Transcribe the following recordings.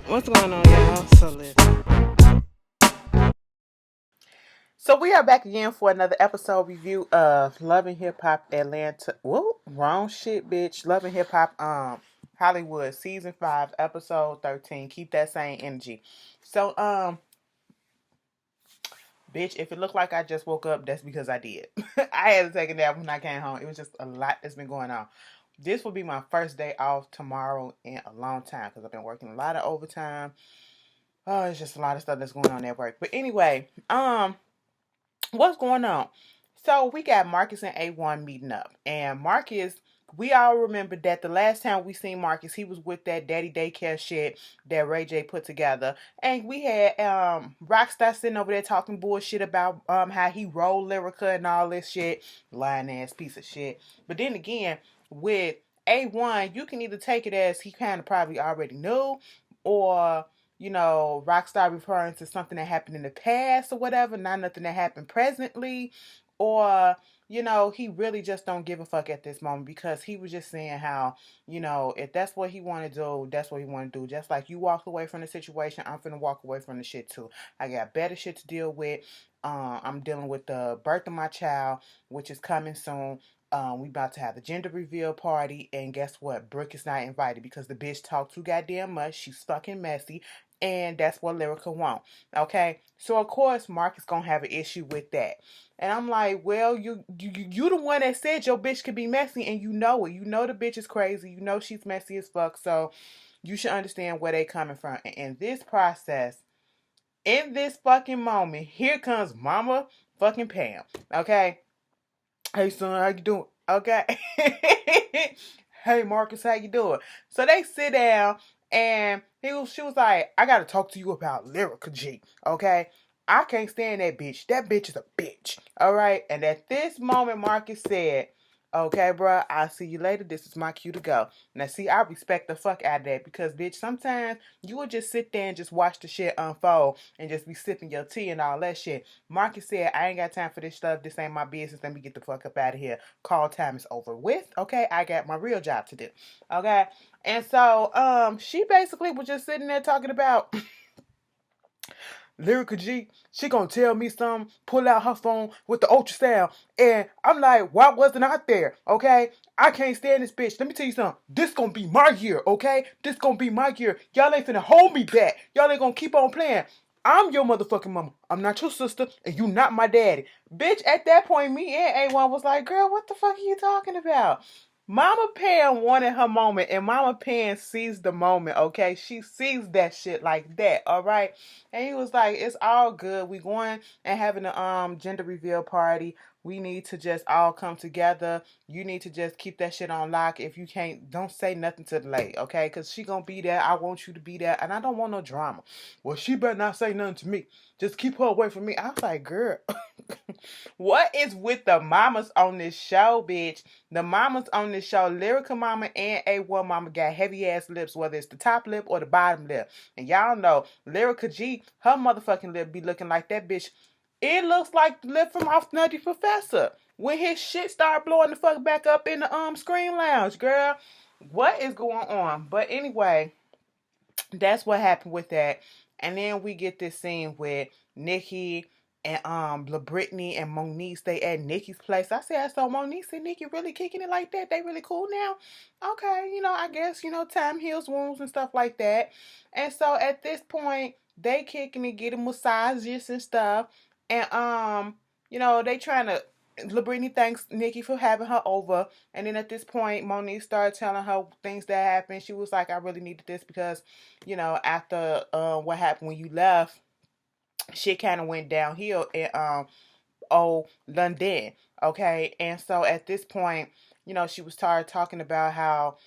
What's going on, y'all? So listen. So we are back again for another episode review of Love and Hip Hop Atlanta. Whoa, wrong shit, bitch. Love and Hip Hop Hollywood season 5 episode 13. Keep that same energy. So bitch, if it looked like I just woke up, that's because I did. I had to take a nap when I came home. It was just a lot that's been going on. This will be my first day off tomorrow in a long time because I've been working a lot of overtime. Oh, it's just a lot of stuff that's going on at work. But anyway, what's going on? So we got Marcus and A1 meeting up, and Marcus. We all remember that the last time we seen Marcus, he was with that daddy daycare shit that Ray J put together, and we had Rockstar sitting over there talking bullshit about how he rolled Lyrica and all this shit, lying ass piece of shit. But then again, with A1, you can either take it as he kind of probably already knew, or Rockstar referring to something that happened in the past or whatever, not nothing that happened presently, or he really just don't give a fuck at this moment because he was just saying how, if that's what he want to do, that's what he want to do. Just like you walk away from the situation, I'm finna walk away from the shit too. I got better shit to deal with. I'm dealing with the birth of my child, which is coming soon. We about to have the gender reveal party, and guess what? Brooke is not invited because the bitch talked too goddamn much. She's fucking messy, and that's what Lyrica want. Okay, so of course Mark is gonna have an issue with that, and I'm like, well, you the one that said your bitch could be messy, and you know it. You know the bitch is crazy. You know she's messy as fuck. So you should understand where they coming from. And in this process, in this fucking moment, here comes Mama fucking Pam. Okay, hey son, how you doing? Okay. Hey Marcus, how you doing? So they sit down and she was like, I gotta talk to you about Lyrica G. Okay. I can't stand that bitch. That bitch is a bitch. Alright. And at this moment, Marcus said, okay, bro, I'll see you later. This is my cue to go. Now, see, I respect the fuck out of that because, bitch, sometimes you would just sit there and just watch the shit unfold and just be sipping your tea and all that shit. Marcus said, I ain't got time for this stuff. This ain't my business. Let me get the fuck up out of here. Call time is over with. Okay, I got my real job to do. Okay. And so she basically was just sitting there talking about Lyrica G, she gonna tell me something, pull out her phone with the ultrasound, and I'm like, why wasn't I there? Okay? I can't stand this bitch. Let me tell you something. This gonna be my year, okay? This gonna be my year. Y'all ain't finna hold me back. Y'all ain't gonna keep on playing. I'm your motherfucking mama. I'm not your sister, and you not my daddy. Bitch, at that point, me and A1 was like, girl, what the fuck are you talking about? Mama Pam wanted her moment, and Mama Pam sees the moment, okay? She sees that shit like that, all right? And he was like, it's all good. We going and having a gender reveal party. We need to just all come together. You need to just keep that shit on lock. If you can't, don't say nothing to the lady, okay? Because she gonna be there. I want you to be there. And I don't want no drama. Well, she better not say nothing to me. Just keep her away from me. I was like, girl, what is with the mamas on this show, bitch? The mamas on this show, Lyrica Mama and A1 Mama got heavy ass lips, whether it's the top lip or the bottom lip. And y'all know, Lyrica G, her motherfucking lip be looking like that bitch. It looks like the lip from Off Nutty Professor when his shit started blowing the fuck back up in the Scream Lounge, girl. What is going on? But anyway, that's what happened with that. And then we get this scene with Nikki and La Brittany and Moniece. They at Nikki's place. I said, so Moniece and Nikki really kicking it like that? They really cool now? Okay, I guess, time heals wounds and stuff like that. And so at this point, they kicking it, getting massages and stuff. And they trying to LaBrittany thanks Nikki for having her over. And then at this point, Monique started telling her things that happened. She was like, I really needed this because, after what happened when you left, shit kind of went downhill in London. Okay. And so at this point, she was started talking about how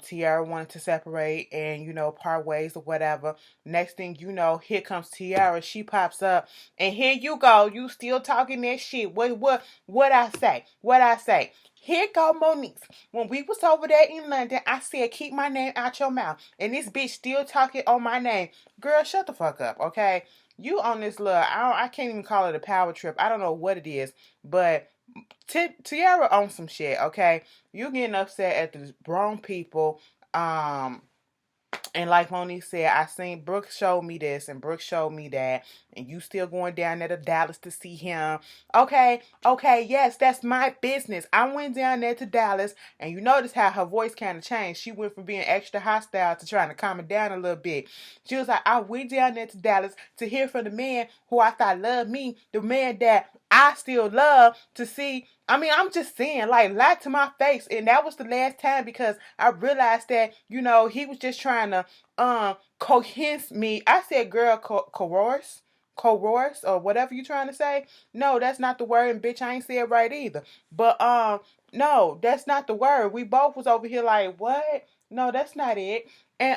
Tiara wanted to separate and part ways or whatever. Next thing you know, here comes Tiara. She pops up, and here you go. You still talking that shit? What I say? What I say? Here go Monique. When we was over there in London, I said keep my name out your mouth, and this bitch still talking on my name. Girl, shut the fuck up, okay? You on this little, I can't even call it a power trip. I don't know what it is, but Tiara on some shit, okay? You getting upset at the wrong people. Um, And like Monique said, I seen Brooke showed me this and Brooke showed me that, and you still going down there to Dallas to see him. Okay, yes, that's my business. I went down there to Dallas, and you notice how her voice kind of changed. She went from being extra hostile to trying to calm it down a little bit. She was like, I went down there to Dallas to hear from the man who I thought loved me, the man that I still love, to see. I mean, I'm just saying, like, lie to my face. And that was the last time, because I realized that, he was just trying to coerce me. I said, girl, coerce, or whatever you trying to say. No, that's not the word, and bitch, I ain't say it right either. But no, that's not the word. We both was over here like, what? No, that's not it. And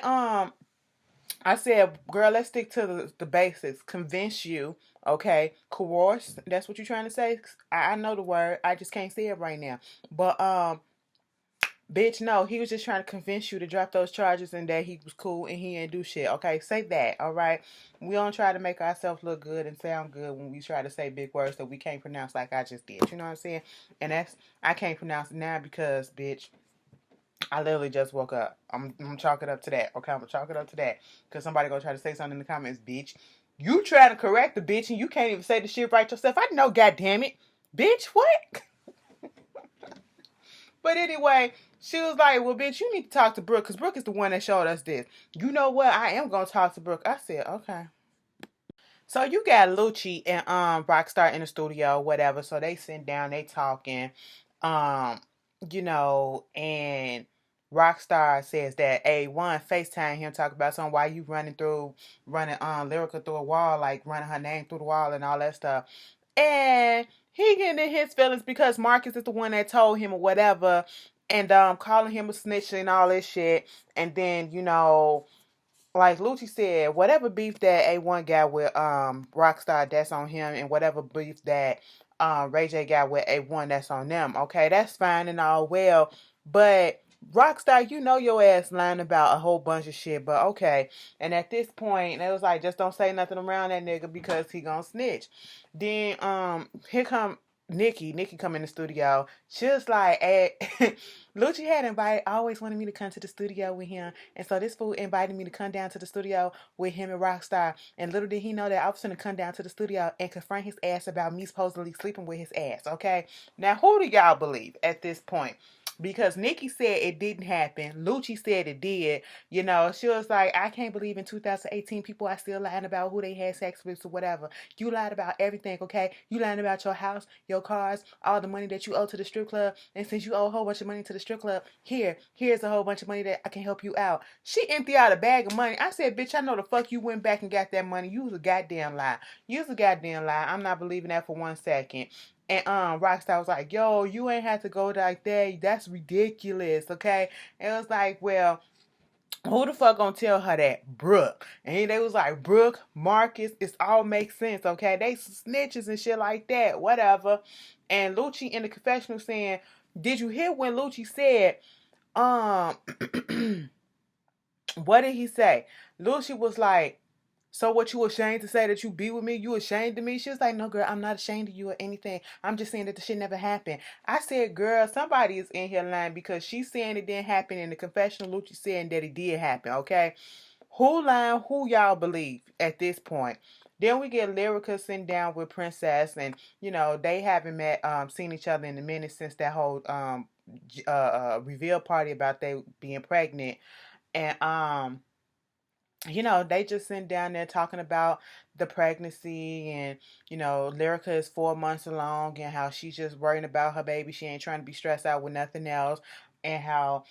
I said, girl, let's stick to the basics. Convince you, okay? Coerce. That's what you're trying to say. I know the word. I just can't say it right now. But bitch, no, he was just trying to convince you to drop those charges and that he was cool and he didn't do shit. Okay, say that, all right? We don't try to make ourselves look good and sound good when we try to say big words that we can't pronounce like I just did. You know what I'm saying? And I can't pronounce it now because, bitch, I literally just woke up. I'm chalk it up to that. Okay, I'm gonna chalk it up to that. Because somebody gonna try to say something in the comments, bitch. You try to correct the bitch and you can't even say the shit right yourself. I know, goddamn it. Bitch, what? But anyway, she was like, well, bitch, you need to talk to Brooke, because Brooke is the one that showed us this. You know what? I am going to talk to Brooke. I said, okay. So you got Lucci and Rockstar in the studio, whatever. So they sit down, they talking, um, and Rockstar says that A1 FaceTime him, talk about something, why you running Lyrica through a wall, like running her name through the wall and all that stuff. And he getting in his feelings because Marcus is the one that told him or whatever, and calling him a snitch and all this shit. And then, like Lucci said, whatever beef that A1 got with Rockstar, that's on him, and whatever beef that Ray J got with A1, that's on them. Okay, that's fine and all well, but Rockstar, your ass lying about a whole bunch of shit, but okay. And at this point, it was like, just don't say nothing around that nigga because he gonna snitch. Then here come Nikki come in the studio. She was like, hey, Lucci had always wanted me to come to the studio with him. And so this fool invited me to come down to the studio with him and Rockstar. And little did he know that I was going to come down to the studio and confront his ass about me supposedly sleeping with his ass, okay? Now, who do y'all believe at this point? Because Nikki said it didn't happen. Lucci said it did. She was like, I can't believe in 2018 people are still lying about who they had sex with or whatever. You lied about everything, okay? You lied about your house, your cars, all the money that you owe to the strip club. And since you owe a whole bunch of money to the strip club, here's a whole bunch of money that I can help you out. She emptied out a bag of money. I said, bitch, I know the fuck you went back and got that money. You was a goddamn lie. I'm not believing that for 1 second. And Rockstar was like, yo, you ain't have to go like that. That's ridiculous, okay? And it was like, well, who the fuck gonna tell her that? Brooke. And they was like, Brooke, Marcus, it all makes sense, okay? They snitches and shit like that, whatever. And Lucci in the confessional saying, did you hear when Lucci said, what did he say? Lucci was like, so what, you ashamed to say that you be with me? You ashamed of me? She was like, no, girl, I'm not ashamed of you or anything. I'm just saying that the shit never happened. I said, girl, somebody is in here lying, because she's saying it didn't happen in the confessional. Lucci saying that it did happen, okay? Who lying? Who y'all believe at this point? Then we get Lyrica sitting down with Princess, and, they haven't seen each other in a minute since that whole reveal party about they being pregnant. And, they just sitting down there talking about the pregnancy, and, Lyrica is 4 months along, and how she's just worrying about her baby. She ain't trying to be stressed out with nothing else. And how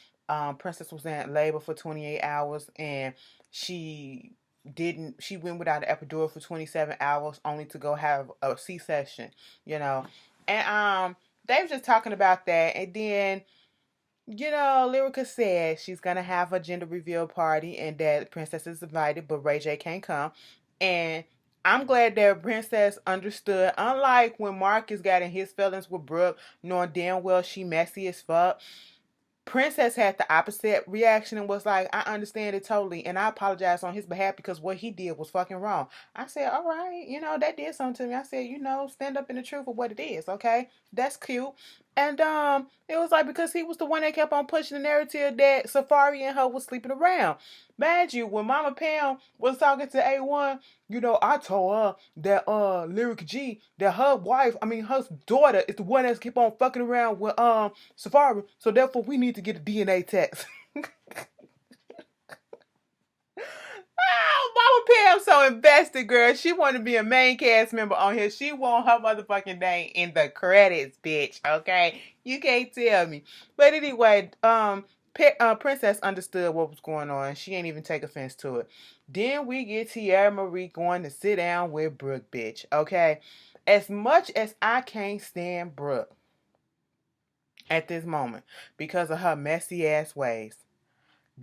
Princess was in labor for 28 hours, and she went without an epidural for 27 hours only to go have a C-section, And they were just talking about that. And then, Lyrica said she's going to have a gender reveal party and that Princess is invited, but Ray J can't come. And I'm glad that Princess understood. Unlike when Marcus got in his feelings with Brooke, knowing damn well she messy as fuck, Princess had the opposite reaction and was like, I understand it totally, and I apologize on his behalf because what he did was fucking wrong. I said, all right, that did something to me. I said, stand up in the truth of what it is, okay? That's cute. And it was like because he was the one that kept on pushing the narrative that Safari and her was sleeping around. Mind you, when Mama Pam was talking to A1, I told her that Lyric G, that her wife, her daughter is the one that's keep on fucking around with Safari, so therefore we need to get a DNA test. Oh, Mama Pam so invested, girl. She want to be a main cast member on here. She want her motherfucking name in the credits, bitch. Okay, you can't tell me. But anyway, Princess understood what was going on. She ain't even take offense to it. Then we get Tiara Marie going to sit down with Brooke, bitch. Okay, as much as I can't stand Brooke at this moment because of her messy ass ways.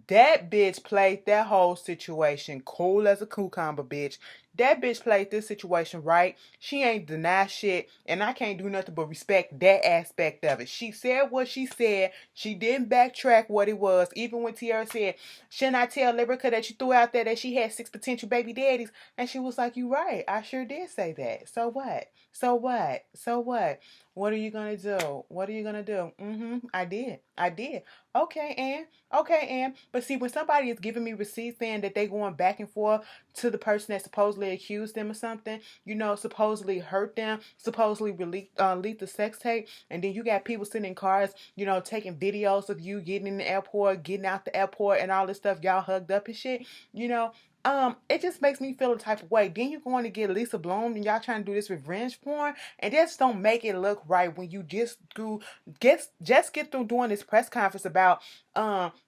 That bitch played that whole situation cool as a cucumber, bitch. That bitch played this situation right. She ain't deny shit, and I can't do nothing but respect that aspect of it. She said what she said. She didn't backtrack what it was. Even when Tiara said, shouldn't I tell Lyrica that you threw out there that she had 6 potential baby daddies? And she was like, you right. I sure did say that. So what? So what? So what? What are you going to do? What are you going to do? I did. Okay, and but see, when somebody is giving me receipts saying that they going back and forth to the person that supposedly accused them of something, supposedly hurt them, supposedly leaked the sex tape, and then you got people sitting in cars, taking videos of you getting in the airport, getting out the airport, and all this stuff, y'all hugged up and shit, it just makes me feel a type of way. Then you're going to get Lisa Bloom and y'all trying to do this revenge porn, and just don't make it look right when you just get through doing this press conference about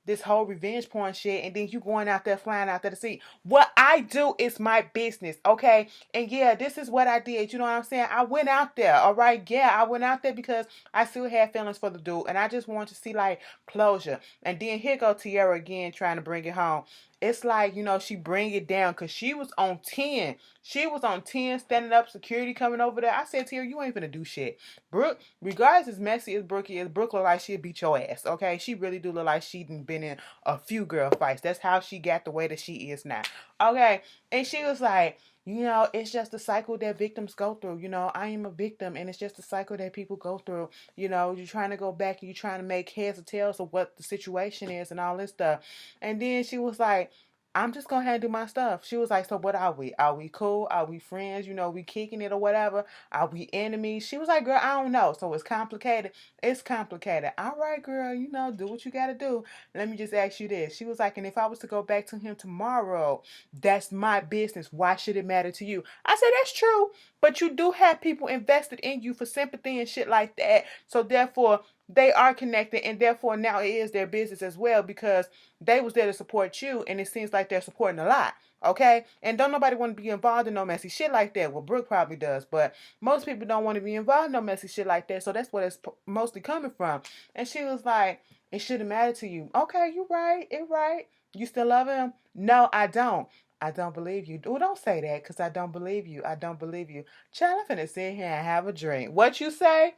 this whole revenge porn shit, and then you going out there flying out there to see. What I do is my business, okay? And yeah, this is what I did. You know what I'm saying? I went out there, all right? Yeah, I went out there because I still had feelings for the dude, and I just wanted to see like closure. And then here go Tiara again trying to bring it home. It's like, she bring it down because she was on 10. She was on 10 standing up, security coming over there. I said to her, you ain't finna do shit. Brooke, regardless as messy as Brooke is, Brooke look like she'd beat your ass, okay? She really do look like she'd been in a few girl fights. That's how she got the way that she is now, okay? And she was like, it's just a cycle that victims go through. I am a victim, and it's just a cycle that people go through. You're trying to go back and you're trying to make heads or tails of what the situation is and all this stuff. And then she was like, I'm just going to handle my stuff. She was like, so what are we? Are we cool? Are we friends? We kicking it or whatever? Are we enemies? She was like, girl, I don't know. So it's complicated. It's complicated. All right, girl, do what you got to do. Let me just ask you this. She was like, and if I was to go back to him tomorrow, that's my business. Why should it matter to you? I said, that's true. But you do have people invested in you for sympathy and shit like that. So therefore, they are connected, and therefore now it is their business as well because they was there to support you, and it seems like they're supporting a lot, okay? And don't nobody want to be involved in no messy shit like that. Well, Brooke probably does, but most people don't want to be involved in no messy shit like that, so that's what it's mostly coming from. And she was like, it shouldn't matter to you. Okay, you right, it right. You still love him? No, I don't. I don't believe you. Oh, don't say that, because I don't believe you. I don't believe you. Child, I'm finna sit here and have a drink. What you say?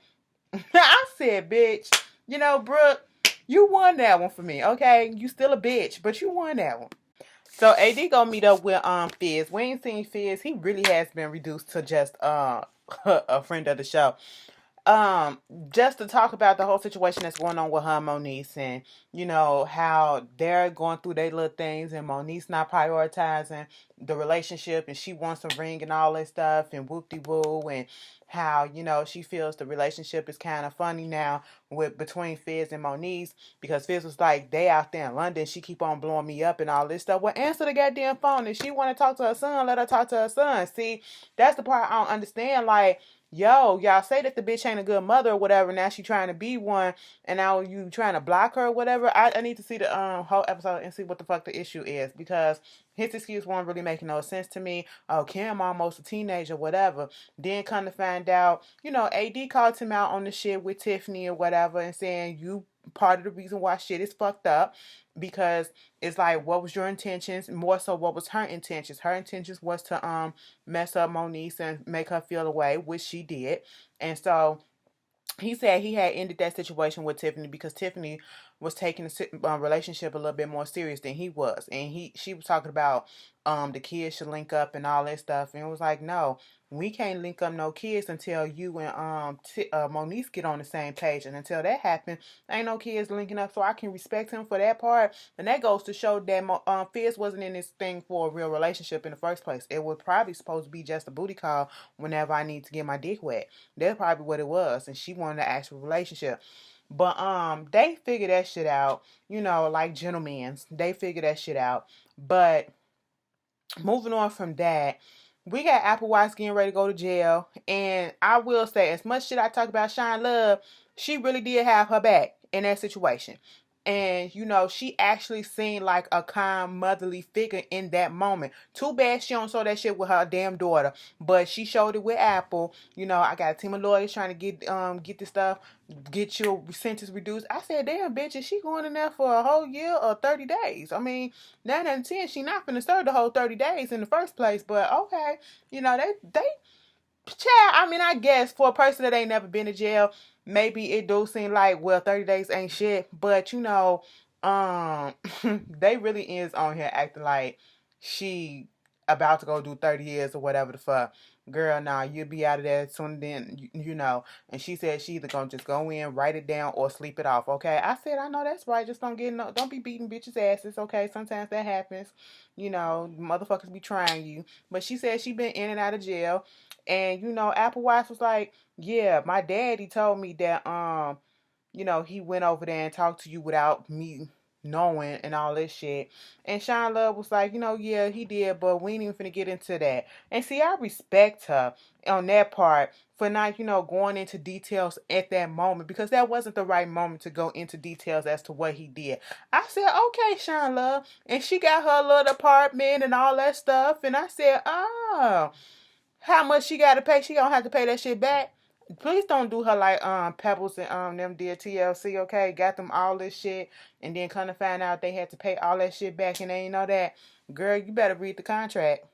I said, bitch, Brooke, you won that one for me, okay? You still a bitch, but you won that one. So AD gonna meet up with Fizz. We ain't seen Fizz. He really has been reduced to just a friend of the show. Just to talk about the whole situation that's going on with her and Moniece, and how they're going through their little things, and Moniece not prioritizing the relationship, and she wants a ring and all that stuff, and whoop-de-woo, and how she feels the relationship is kind of funny now between Fizz and Moniece, because Fizz was like, they out there in London, she keep on blowing me up and all this stuff. Well, answer the goddamn phone. If she want to talk to her son, let her talk to her son. See, that's the part I don't understand. Like, yo, y'all say that the bitch ain't a good mother or whatever. Now she trying to be one, and now you trying to block her or whatever. I need to see the whole episode and see what the fuck the issue is, because his excuse wasn't really making no sense to me. Oh, Kim almost a teenager, whatever. Then come to find out, AD called him out on the shit with Tiffany or whatever, and saying you part of the reason why shit is fucked up, because it's like, what was your intentions? More so, what was her intentions? Her intentions was to mess up Moniece and make her feel away, which she did. And so he said he had ended that situation with Tiffany because Tiffany was taking the relationship a little bit more serious than he was, and she was talking about the kids should link up and all that stuff, and it was like, no, we can't link up no kids until you and Moniece get on the same page, and until that happens, ain't no kids linking up. So I can respect him for that part, and that goes to show that Fizz wasn't in this thing for a real relationship in the first place. It was probably supposed to be just a booty call whenever I need to get my dick wet. That's probably what it was, and she wanted an actual relationship. But they figured that shit out, like gentlemen. They figured that shit out. But moving on from that, we got Apple Watts getting ready to go to jail. And I will say, as much shit I talk about Shine Love, she really did have her back in that situation. And, she actually seemed like a kind, motherly figure in that moment. Too bad she don't show that shit with her damn daughter. But she showed it with Apple. I got a team of lawyers trying to get this stuff, get your sentence reduced. I said, damn, bitch, is she going in there for a whole year or 30 days? I mean, 9 out of 10, she not finna serve the whole 30 days in the first place. But, okay, they child, I mean, I guess for a person that ain't never been to jail, maybe it do seem like, well, 30 days ain't shit. But, they really is on here acting like she about to go do 30 years or whatever the fuck. Girl, nah, you'll be out of there soon then, And she said she either gonna just go in, write it down, or sleep it off, okay? I said, I know that's right. Just don't be beating bitches' asses, okay? Sometimes that happens. Motherfuckers be trying you. But she said she been in and out of jail. And, Apple Watts was like, yeah, my daddy told me that, he went over there and talked to you without me knowing and all this shit. And Shine Love was like, yeah, he did, but we ain't even finna get into that. And see, I respect her on that part for not, going into details at that moment, because that wasn't the right moment to go into details as to what he did. I said, okay, Shine Love. And she got her little apartment and all that stuff. And I said, oh, how much she got to pay? She gonna have to pay that shit back. Please don't do her like Pebbles and them did TLC, okay? Got them all this shit, and then come to find out they had to pay all that shit back, and they ain't know that. Girl, you better read the contract.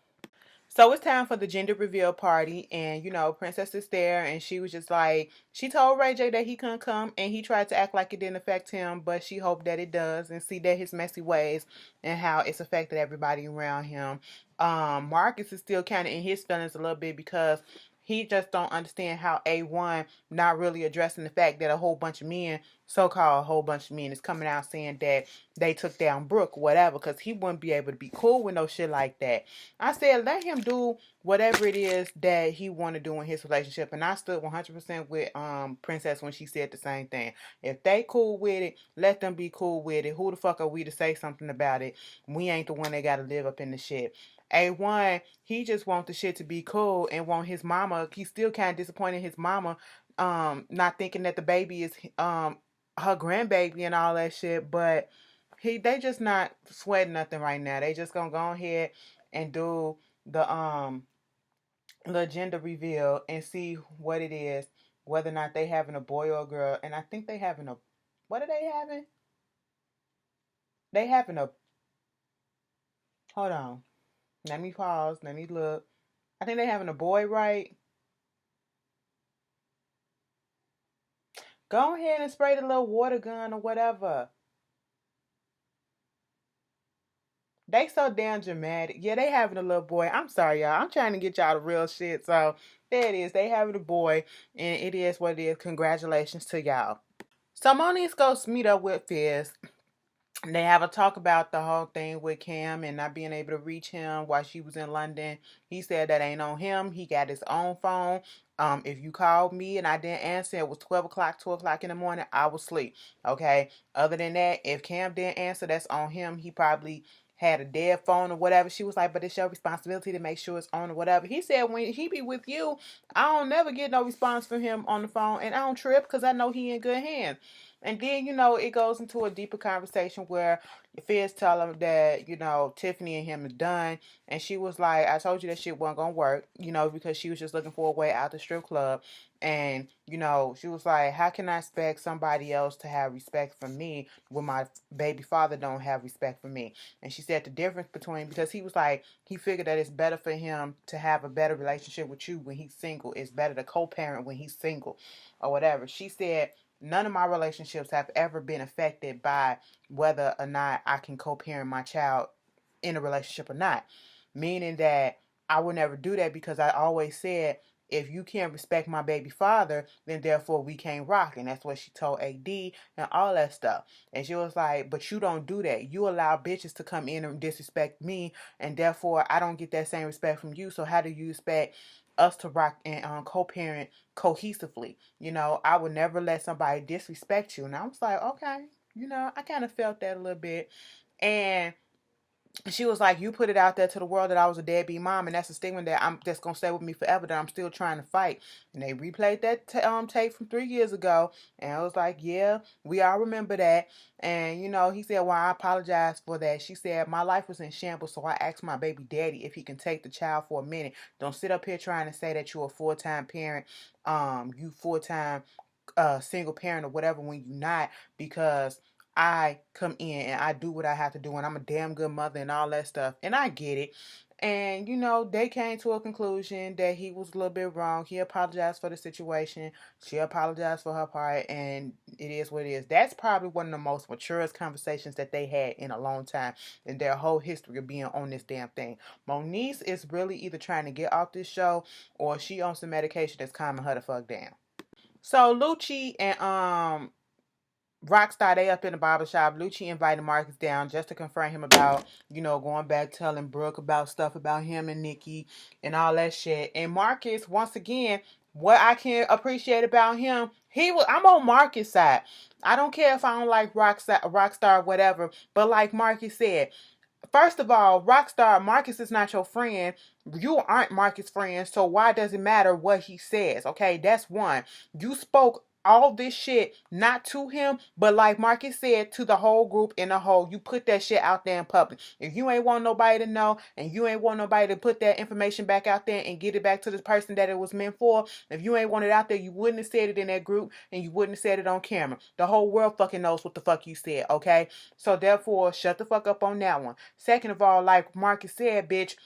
So it's time for the gender reveal party, and Princess is there, and she was just like, she told Ray J that he couldn't come, and he tried to act like it didn't affect him, but she hoped that it does, and see that his messy ways and how it's affected everybody around him. Marcus is still kind of in his feelings a little bit, because he just don't understand how A1 not really addressing the fact that a whole bunch of men, so-called whole bunch of men, is coming out saying that they took down Brooke, whatever, because he wouldn't be able to be cool with no shit like that. I said, let him do whatever it is that he want to do in his relationship. And I stood 100% with Princess when she said the same thing. If they cool with it, let them be cool with it. Who the fuck are we to say something about it? We ain't the one that got to live up in the shit. A1, he just want the shit to be cool and want his mama. He's still kind of disappointed in his mama, not thinking that the baby is her grandbaby and all that shit. But they just not sweating nothing right now. They just gonna go ahead and do the gender reveal and see what it is, whether or not they having a boy or a girl. And I think they having a, what are they having? They having a, hold on. Let me pause. Let me look. I think they having a boy, right? Go ahead and spray the little water gun or whatever. They so damn dramatic. Yeah, they having a little boy. I'm sorry, y'all. I'm trying to get y'all the real shit. So there it is. They having a boy, and it is what it is. Congratulations to y'all. So Moniece goes meet up with Fizz. They have a talk about the whole thing with Cam and not being able to reach him while she was in London. He said that ain't on him. He got his own phone. If you called me and I didn't answer, it was 12 o'clock, 2 o'clock in the morning, I was asleep. Okay. Other than that, if Cam didn't answer, that's on him. He probably had a dead phone or whatever. She was like, but it's your responsibility to make sure it's on or whatever. He said when he be with you, I don't never get no response from him on the phone, and I don't trip because I know he in good hands. And then, it goes into a deeper conversation where Fizz tell him that, Tiffany and him is done. And she was like, I told you that shit wasn't going to work, because she was just looking for a way out the strip club. And, she was like, how can I expect somebody else to have respect for me when my baby father don't have respect for me? And she said the difference between, because he was like, he figured that it's better for him to have a better relationship with you when he's single. It's better to co-parent when he's single or whatever. She said, none of my relationships have ever been affected by whether or not I can co-parent my child in a relationship or not. Meaning that I would never do that, because I always said, if you can't respect my baby father, then therefore we can't rock. And that's what she told AD and all that stuff. And she was like, but you don't do that. You allow bitches to come in and disrespect me, and therefore I don't get that same respect from you. So how do you expect us to rock and co-parent cohesively? You know, I would never let somebody disrespect you. And I was like, okay, you know, I kind of felt that a little bit. And she was like, you put it out there to the world that I was a deadbeat mom, and that's a stigma that's gonna stay with me forever, that I'm still trying to fight. And they replayed that tape from 3 years ago, and I was like, yeah, we all remember that. And you know, he said, well, I apologize for that. She said, my life was in shambles, so I asked my baby daddy if he can take the child for a minute. Don't sit up here trying to say that you're a full-time parent, you full-time single parent or whatever, when you're not, because I come in and I do what I have to do, and I'm a damn good mother and all that stuff. And I get it. And, you know, they came to a conclusion that he was a little bit wrong. He apologized for the situation. She apologized for her part. And it is what it is. That's probably one of the most maturest conversations that they had in a long time in their whole history of being on this damn thing. Moniece is really either trying to get off this show, or she on some medication that's calming her the fuck down. So Lucci and Rockstar, they up in the barbershop. Lucci invited Marcus down just to confront him about, you know, going back telling Brooke about stuff about him and Nikki and all that shit. And Marcus, once again, what I can appreciate about him, I'm on Marcus' side. I don't care if I don't like Rockstar, whatever. But like Marcus said, first of all, Rockstar, Marcus is not your friend. You aren't Marcus' friend, so why does it matter what he says? Okay, that's one. You spoke all this shit not to him, but like Marcus said, to the whole group in the whole. You put that shit out there in public. If you ain't want nobody to know, and you ain't want nobody to put that information back out there and get it back to the person that it was meant for, if you ain't want it out there, you wouldn't have said it in that group, and you wouldn't have said it on camera. The whole world fucking knows what the fuck you said, okay? So therefore, shut the fuck up on that one. Second of all, like Marcus said, bitch,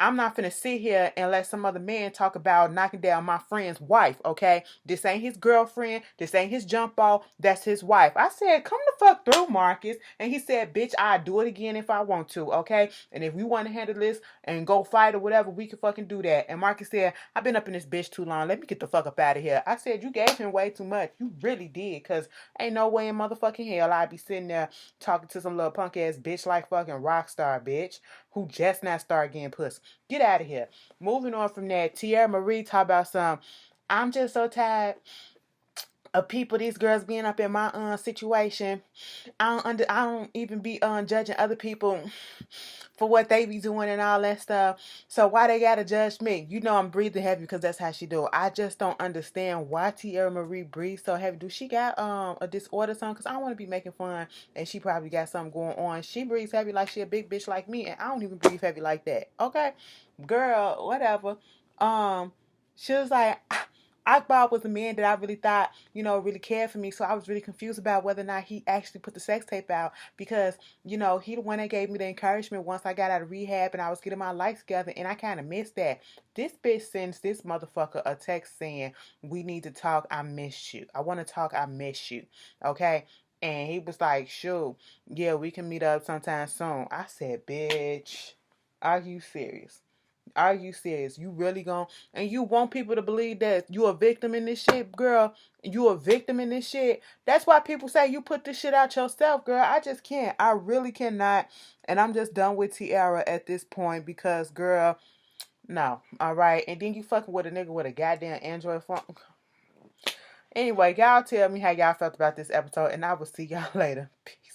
I'm not finna sit here and let some other man talk about knocking down my friend's wife, okay? This ain't his girlfriend. This ain't his jump ball. That's his wife. I said, come the fuck through, Marcus. And he said, bitch, I'll do it again if I want to, okay? And if we want to handle this and go fight or whatever, we can fucking do that. And Marcus said, I've been up in this bitch too long. Let me get the fuck up out of here. I said, you gave him way too much. You really did, because ain't no way in motherfucking hell I'd be sitting there talking to some little punk ass bitch like fucking Rockstar, bitch, who just not started getting pussy. Get out of here. Moving on from that, Tierra Marie talk about I'm just so tired of these girls being up in my situation. I don't even be judging other people for what they be doing and all that stuff. So why they gotta judge me? You know I'm breathing heavy because that's how she do it. I just don't understand why Tierra Marie breathes so heavy. Do she got a disorder or something? Because I don't want to be making fun, and she probably got something going on. She breathes heavy like she a big bitch like me, and I don't even breathe heavy like that. Okay, girl, whatever. She was like, Akbar was a man that I really thought, you know, really cared for me. So I was really confused about whether or not he actually put the sex tape out, because, you know, he the one that gave me the encouragement once I got out of rehab and I was getting my life together, and I kind of missed that. This bitch sends this motherfucker a text saying, we need to talk. I miss you. I want to talk. I miss you. Okay. And he was like, sure. Yeah, we can meet up sometime soon. I said, bitch, are you serious? Are you serious? You really and you want people to believe that you a victim in this shit, girl? You a victim in this shit? That's why people say you put this shit out yourself, girl. I just can't. I really cannot. And I'm just done with Tierra at this point, because, girl, no. All right. And then you fucking with a nigga with a goddamn Android phone. Anyway, y'all tell me how y'all felt about this episode, and I will see y'all later. Peace.